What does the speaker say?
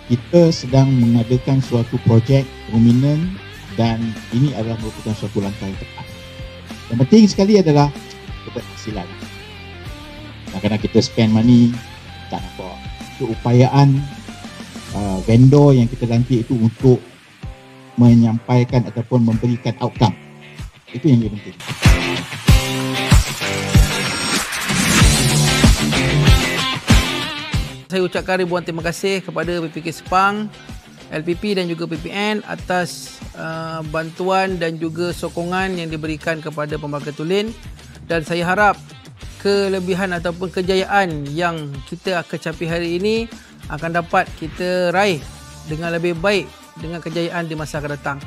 kita sedang mengadakan suatu projek prominent dan ini adalah merupakan suatu langkah yang tepat. Yang penting sekali adalah keberhasilan. Kadang-kadang kita spend money, tak nampak. Keupayaan vendor yang kita lantik itu untuk menyampaikan ataupun memberikan outcome. Itu yang lebih penting. Saya ucapkan ribuan terima kasih kepada PPK Sepang, LPP dan juga PPN atas bantuan dan juga sokongan yang diberikan kepada Pembakar Tulen, dan saya harap kelebihan ataupun kejayaan yang kita akan capai hari ini akan dapat kita raih dengan lebih baik dengan kejayaan di masa akan datang.